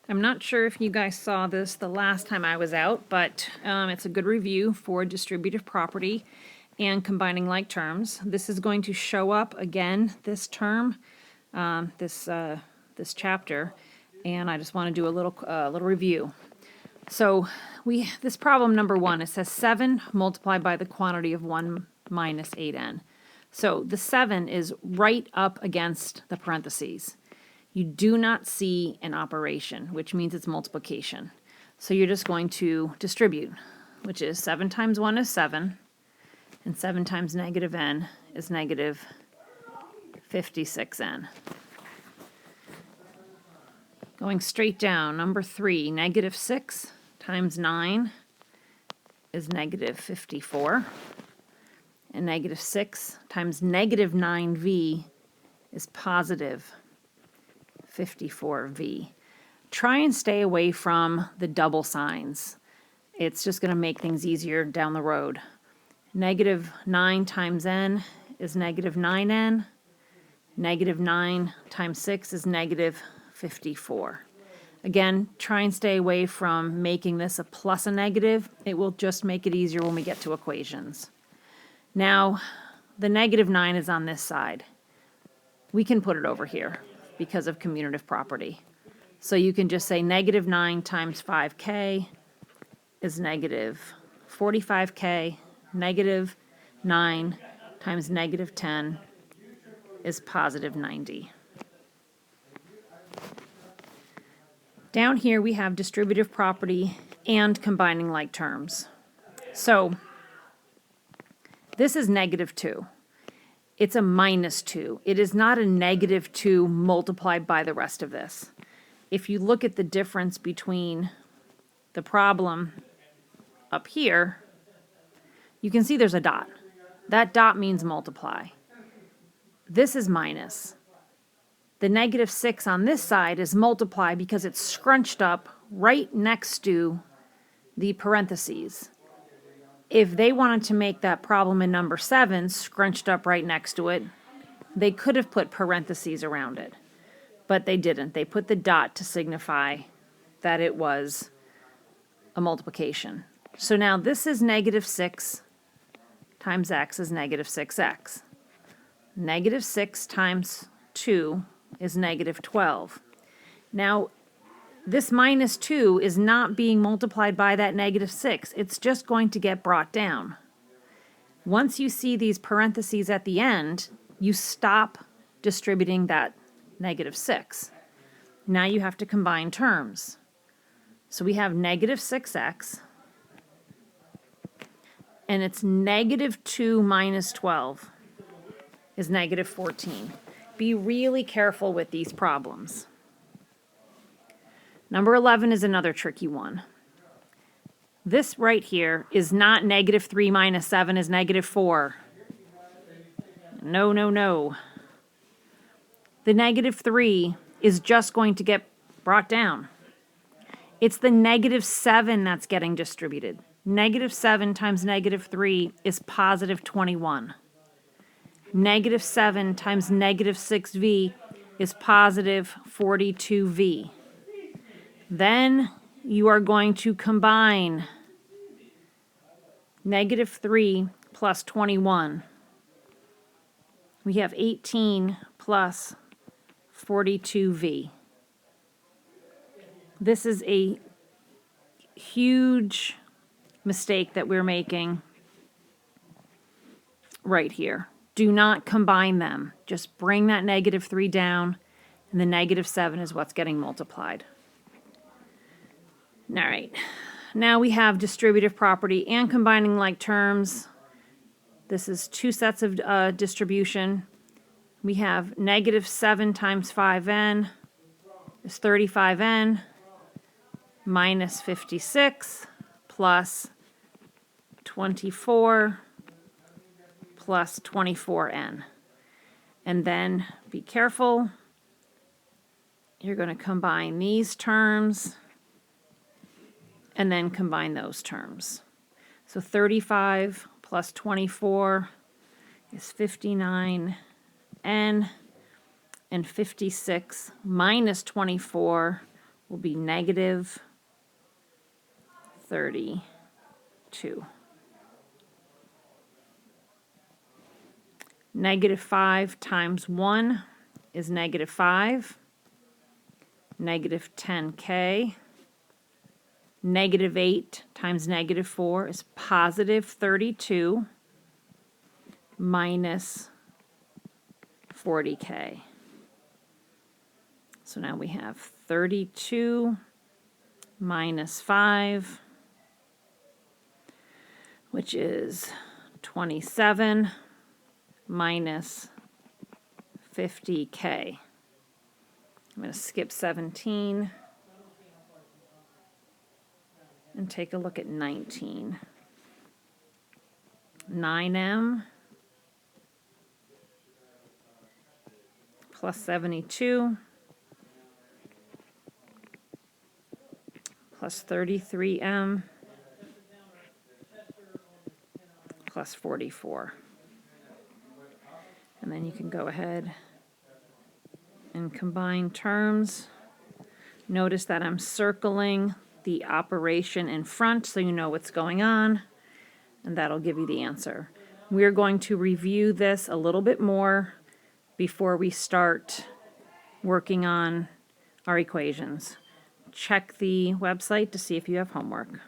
I'm not sure if you guys saw this the last time I was out, but it's a good review for distributive property and combining like terms. This is going to show up again this term, this chapter, and I just want to do a little review. So this problem number 1, it says 7 multiplied by the quantity of 1 minus 8n. So the 7 is right up against the parentheses. You do not see an operation, which means it's multiplication. So you're just going to distribute, which is 7 times 1 is 7, and 7 times negative n is negative 56n. Going straight down, number 3, negative 6 times 9 is negative 54, and negative 6 times negative 9v is positive 54v. Try and stay away from the double signs. It's just going to make things easier down the road. Negative 9 times n is negative 9n. Negative 9 times 6 is negative 54. Again, try and stay away from making this a plus a negative. It will just make it easier when we get to equations. Now, the negative 9 is on this side. We can put it over here because of commutative property. So you can just say negative 9 times 5k is negative 45k. Negative 9 times negative 10 is positive 90. Down here we have distributive property and combining like terms. So this is negative 2. It's a minus 2. It is not a negative 2 multiplied by the rest of this. If you look at the difference between the problem up here, you can see there's a dot. That dot means multiply. This is minus. The negative 6 on this side is multiply because it's scrunched up right next to the parentheses. If they wanted to make that problem in number 7 scrunched up right next to it, they could have put parentheses around it. But they didn't. They put the dot to signify that it was a multiplication. So now this is negative 6 times x is negative 6x. Negative 6 times 2 is negative 12. Now, this minus 2 is not being multiplied by that negative 6. It's just going to get brought down. Once you see these parentheses at the end, you stop distributing that negative 6. Now you have to combine terms. So we have negative 6x, and it's negative 2 minus 12 is negative 14. Be really careful with these problems. Number 11 is another tricky one. This right here is not negative 3 minus 7 is negative 4. No, no, no. The negative 3 is just going to get brought down. It's the negative 7 that's getting distributed. Negative 7 times negative 3 is positive 21. Negative 7 times negative 6v is positive 42v. Then you are going to combine negative 3 plus 21. We have 18 plus 42v. This is a huge mistake that we're making right here. Do not combine them. Just bring that negative 3 down, and the negative 7 is what's getting multiplied. All right. Now we have distributive property and combining like terms. This is two sets of distribution. We have negative 7 times 5n is 35n minus 56 plus 24 plus 24n. And then be careful. You're going to combine these terms and then combine those terms. So 35 plus 24 is 59n, and 56 minus 24 will be negative 32. Negative 5 times 1 is negative 5. Negative 10k. Negative 8 times negative 4 is positive 32 minus 40k. So now we have 32 minus 5, which is 27 minus 50k. I'm going to skip 17 and take a look at 19. 9m plus 72 plus 33m plus 44. And then you can go ahead and combine terms. Notice that I'm circling the operation in front so you know what's going on, and that'll give you the answer. We're going to review this a little bit more before we start working on our equations. Check the website to see if you have homework.